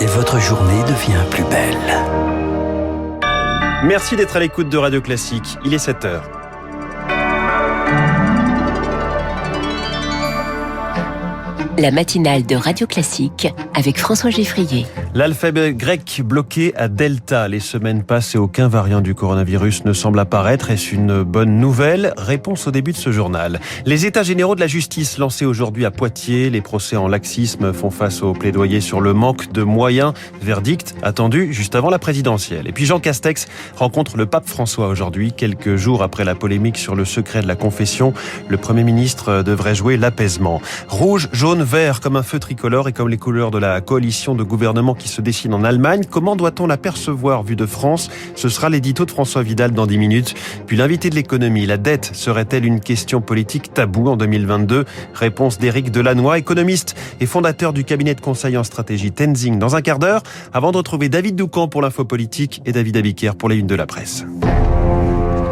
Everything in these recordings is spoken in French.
et votre journée devient plus belle. Merci d'être à l'écoute de Radio Classique. Il est 7h. La matinale de Radio Classique avec François Geffrier. L'alphabet grec bloqué à Delta. Les semaines passent et aucun variant du coronavirus ne semble apparaître. Est-ce une bonne nouvelle? Réponse au début de ce journal. Les états généraux de la justice lancés aujourd'hui à Poitiers. Les procès en laxisme font face au plaidoyer sur le manque de moyens. Verdict attendu juste avant la présidentielle. Et puis Jean Castex rencontre le pape François aujourd'hui. Quelques jours après la polémique sur le secret de la confession, le Premier ministre devrait jouer l'apaisement. Rouge, jaune, vert comme un feu tricolore et comme les couleurs de la coalition de gouvernement qui se dessine en Allemagne. Comment doit-on l'apercevoir vue de France? Ce sera l'édito de François Vidal dans 10 minutes. Puis l'invité de l'économie, la dette serait-elle une question politique taboue en 2022? Réponse d'Éric Delannoy, économiste et fondateur du cabinet de conseil en stratégie Tenzing dans un quart d'heure, avant de retrouver David Doucan pour l'info politique et David Abiker pour les unes de la presse.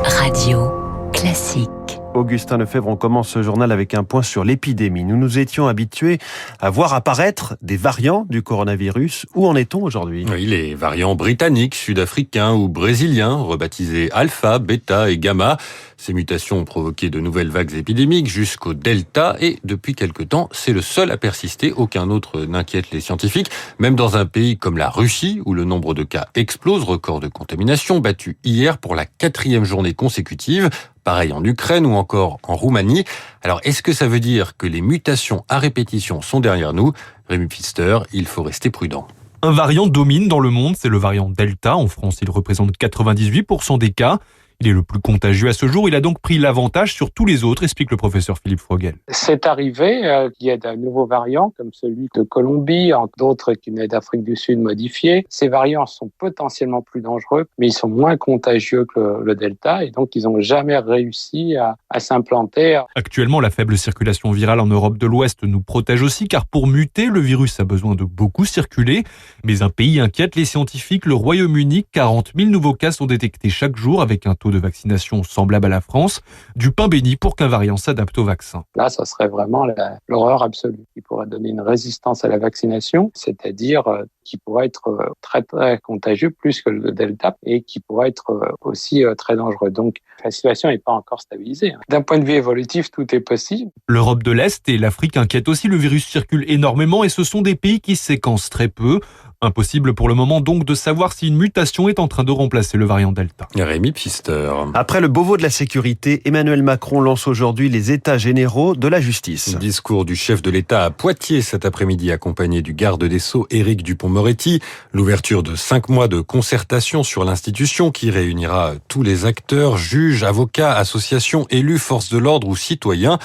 Radio Classique. Augustin Lefebvre, on commence ce journal avec un point sur l'épidémie. Nous nous étions habitués à voir apparaître des variants du coronavirus. Où en est-on aujourd'hui? Oui, les variants britanniques, sud-africains ou brésiliens, rebaptisés alpha, bêta et gamma. Ces mutations ont provoqué de nouvelles vagues épidémiques jusqu'au delta et depuis quelque temps, c'est le seul à persister. Aucun autre n'inquiète les scientifiques. Même dans un pays comme la Russie, où le nombre de cas explose, record de contamination battu hier pour la 4e journée consécutive. Pareil en Ukraine ou encore en Roumanie. Alors, est-ce que ça veut dire que les mutations à répétition sont derrière nous? Rémi Pfister, il faut rester prudent. Un variant domine dans le monde, c'est le variant Delta. En France, il représente 98% des cas. Il est le plus contagieux à ce jour. Il a donc pris l'avantage sur tous les autres, explique le professeur Philippe Frogel. C'est arrivé qu'il y ait de nouveaux variants, comme celui de Colombie, entre d'autres qui venaient d'Afrique du Sud modifiés. Ces variants sont potentiellement plus dangereux, mais ils sont moins contagieux que le Delta, et donc ils n'ont jamais réussi à s'implanter. Actuellement, la faible circulation virale en Europe de l'Ouest nous protège aussi, car pour muter, le virus a besoin de beaucoup circuler. Mais un pays inquiète les scientifiques, le Royaume-Uni. 40 000 nouveaux cas sont détectés chaque jour, avec un taux de vaccination semblable à la France, du pain béni pour qu'un variant s'adapte au vaccin. Là, ça serait vraiment l'horreur absolue. Il pourrait donner une résistance à la vaccination, c'est-à-dire qui pourrait être très très contagieux, plus que le Delta, et qui pourrait être aussi très dangereux. Donc la situation n'est pas encore stabilisée. D'un point de vue évolutif, tout est possible. L'Europe de l'Est et l'Afrique inquiètent aussi. Le virus circule énormément et ce sont des pays qui séquencent très peu. Impossible pour le moment donc de savoir si une mutation est en train de remplacer le variant Delta. Rémi Pfister. Après le Beauvau de la sécurité, Emmanuel Macron lance aujourd'hui les états généraux de la justice. Discours du chef de l'État à Poitiers cet après-midi, accompagné du garde des Sceaux Éric Dupond-Moretti. L'ouverture de 5 mois de concertation sur l'institution qui réunira tous les acteurs, juges, avocats, associations, élus, forces de l'ordre ou citoyens.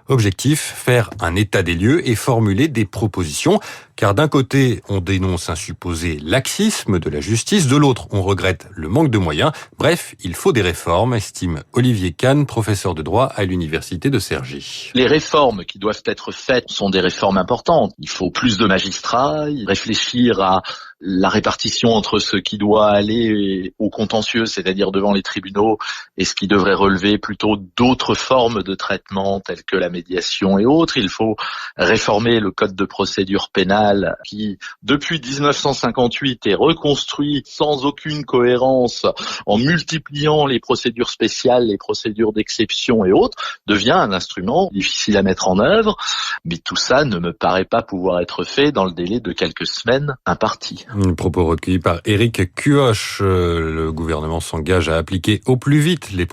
Objectif, faire un état des lieux et formuler des propositions. Car d'un côté, on dénonce un supposé laxisme de la justice, de l'autre, on regrette le manque de moyens. Bref, il faut des réformes, estime Olivier Kahn, professeur de droit à l'université de Cergy. Les réformes qui doivent être faites sont des réformes importantes. Il faut plus de magistrats, réfléchir à la répartition entre ce qui doit aller au contentieux, c'est-à-dire devant les tribunaux, et ce qui devrait relever plutôt d'autres formes de traitement telles que la médiation et autres. Il faut réformer le code de procédure pénale qui, depuis 1958, est reconstruit sans aucune cohérence en multipliant les procédures spéciales, les procédures d'exception et autres, devient un instrument difficile à mettre en œuvre. Mais tout ça ne me paraît pas pouvoir être fait dans le délai de quelques semaines imparti. Propos recueillis par Éric Cuoche. Le gouvernement s'engage à appliquer au plus vite les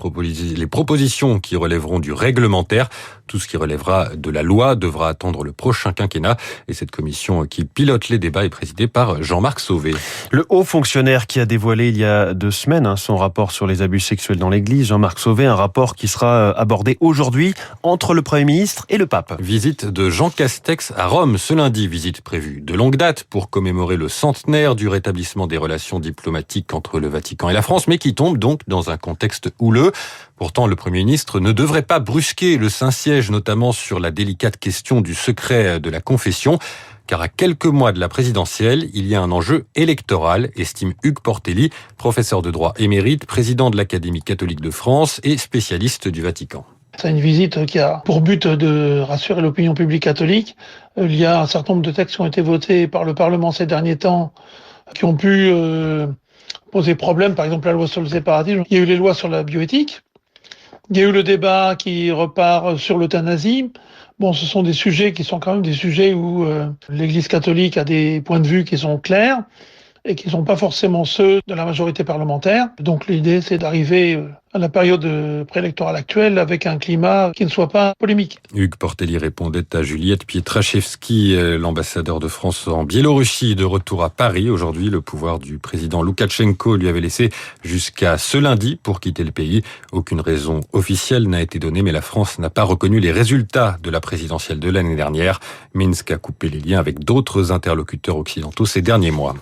propositions qui relèveront du réglementaire. Tout ce qui relèvera de la loi devra attendre le prochain quinquennat. Et cette commission qui pilote les débats est présidée par Jean-Marc Sauvé. Le haut fonctionnaire qui a dévoilé il y a 2 semaines son rapport sur les abus sexuels dans l'Église, Jean-Marc Sauvé, un rapport qui sera abordé aujourd'hui entre le Premier ministre et le pape. Visite de Jean Castex à Rome ce lundi, visite prévue de longue date pour commémorer le centenaire du rétablissement des relations diplomatiques entre le Vatican et la France, mais qui tombe donc dans un contexte houleux. Pourtant, le Premier ministre ne devrait pas brusquer le Saint-Siège, notamment sur la délicate question du secret de la confession, car à quelques mois de la présidentielle, il y a un enjeu électoral, estime Hugues Portelli, professeur de droit émérite, président de l'Académie catholique de France et spécialiste du Vatican. C'est une visite qui a pour but de rassurer l'opinion publique catholique. Il y a un certain nombre de textes qui ont été votés par le Parlement ces derniers temps qui ont pu poser problème, par exemple la loi sur le séparatisme. Il y a eu les lois sur la bioéthique. Il y a eu le débat qui repart sur l'euthanasie. Bon, ce sont des sujets qui sont quand même des sujets où l'Église catholique a des points de vue qui sont clairs et qui ne sont pas forcément ceux de la majorité parlementaire. Donc l'idée, c'est d'arriver à la période préélectorale actuelle avec un climat qui ne soit pas polémique. Hugues Portelli répondait à Juliette Pietraszewski, l'ambassadeur de France en Biélorussie, de retour à Paris. Aujourd'hui, le pouvoir du président Loukachenko lui avait laissé jusqu'à ce lundi pour quitter le pays. Aucune raison officielle n'a été donnée, mais la France n'a pas reconnu les résultats de la présidentielle de l'année dernière. Minsk a coupé les liens avec d'autres interlocuteurs occidentaux ces derniers mois.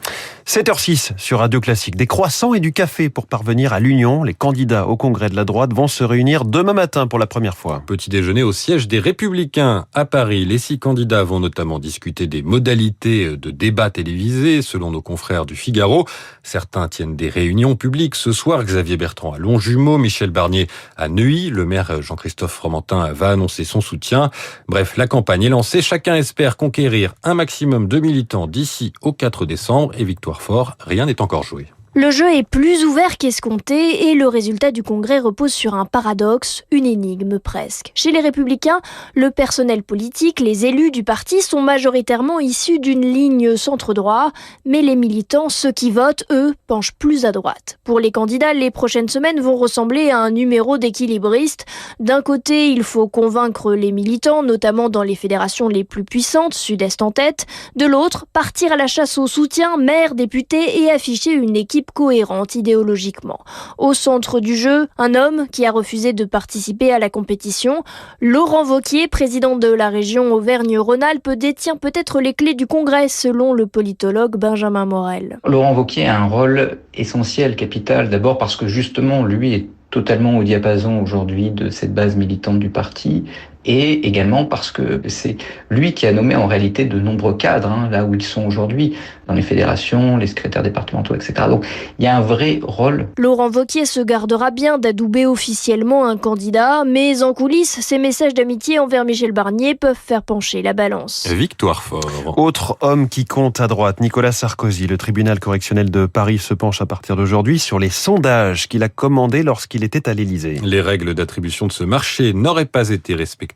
7h06 sur Radio Classique. Des croissants et du café pour parvenir à l'union. Les candidats au congrès de la droite vont se réunir demain matin pour la première fois. Petit déjeuner au siège des Républicains à Paris. Les 6 candidats vont notamment discuter des modalités de débat télévisés, selon nos confrères du Figaro. Certains tiennent des réunions publiques ce soir. Xavier Bertrand à Longjumeau, Michel Barnier à Neuilly. Le maire Jean-Christophe Fromentin va annoncer son soutien. Bref, la campagne est lancée. Chacun espère conquérir un maximum de militants d'ici au 4 décembre. Et victoire fort, rien n'est encore joué. Le jeu est plus ouvert qu'escompté et le résultat du congrès repose sur un paradoxe, une énigme presque. Chez les Républicains, le personnel politique, les élus du parti sont majoritairement issus d'une ligne centre-droit, mais les militants, ceux qui votent, eux, penchent plus à droite. Pour les candidats, les prochaines semaines vont ressembler à un numéro d'équilibriste. D'un côté, il faut convaincre les militants, notamment dans les fédérations les plus puissantes, Sud-Est en tête. De l'autre, partir à la chasse au soutien, maires, députés et afficher une équipe cohérente idéologiquement. Au centre du jeu, un homme qui a refusé de participer à la compétition. Laurent Wauquiez, président de la région Auvergne-Rhône-Alpes, détient peut-être les clés du congrès, selon le politologue Benjamin Morel. Laurent Wauquiez a un rôle essentiel, capital, d'abord parce que justement, lui est totalement au diapason aujourd'hui de cette base militante du parti, et également parce que c'est lui qui a nommé en réalité de nombreux cadres, là où ils sont aujourd'hui, dans les fédérations, les secrétaires départementaux, etc. Donc il y a un vrai rôle. Laurent Wauquiez se gardera bien d'adouber officiellement un candidat, mais en coulisses, ses messages d'amitié envers Michel Barnier peuvent faire pencher la balance. Victoire fort. Autre homme qui compte à droite, Nicolas Sarkozy. Le tribunal correctionnel de Paris se penche à partir d'aujourd'hui sur les sondages qu'il a commandés lorsqu'il était à l'Élysée. Les règles d'attribution de ce marché n'auraient pas été respectées.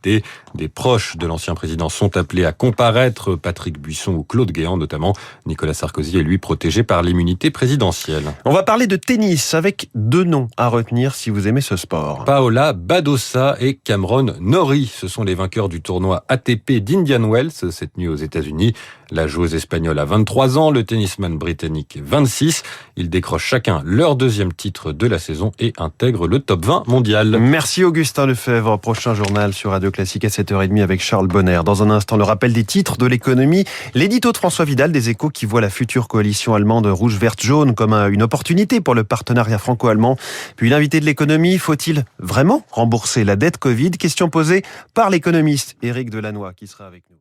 Des proches de l'ancien président sont appelés à comparaître, Patrick Buisson ou Claude Guéant notamment. Nicolas Sarkozy est lui protégé par l'immunité présidentielle. On va parler de tennis avec 2 noms à retenir si vous aimez ce sport. Paola Badosa et Cameron Norrie, ce sont les vainqueurs du tournoi ATP d'Indian Wells cette nuit aux États-Unis. La joueuse espagnole a 23 ans, le tennisman britannique 26. Ils décrochent chacun leur 2e titre de la saison et intègrent le top 20 mondial. Merci Augustin Lefebvre. Prochain journal sur Radio Classique à 7h30 avec Charles Bonner. Dans un instant, le rappel des titres de l'économie. L'édito de François Vidal des Échos qui voit la future coalition allemande rouge-verte-jaune comme une opportunité pour le partenariat franco-allemand. Puis l'invité de l'économie, faut-il vraiment rembourser la dette Covid? Question posée par l'économiste Éric Delannoy qui sera avec nous.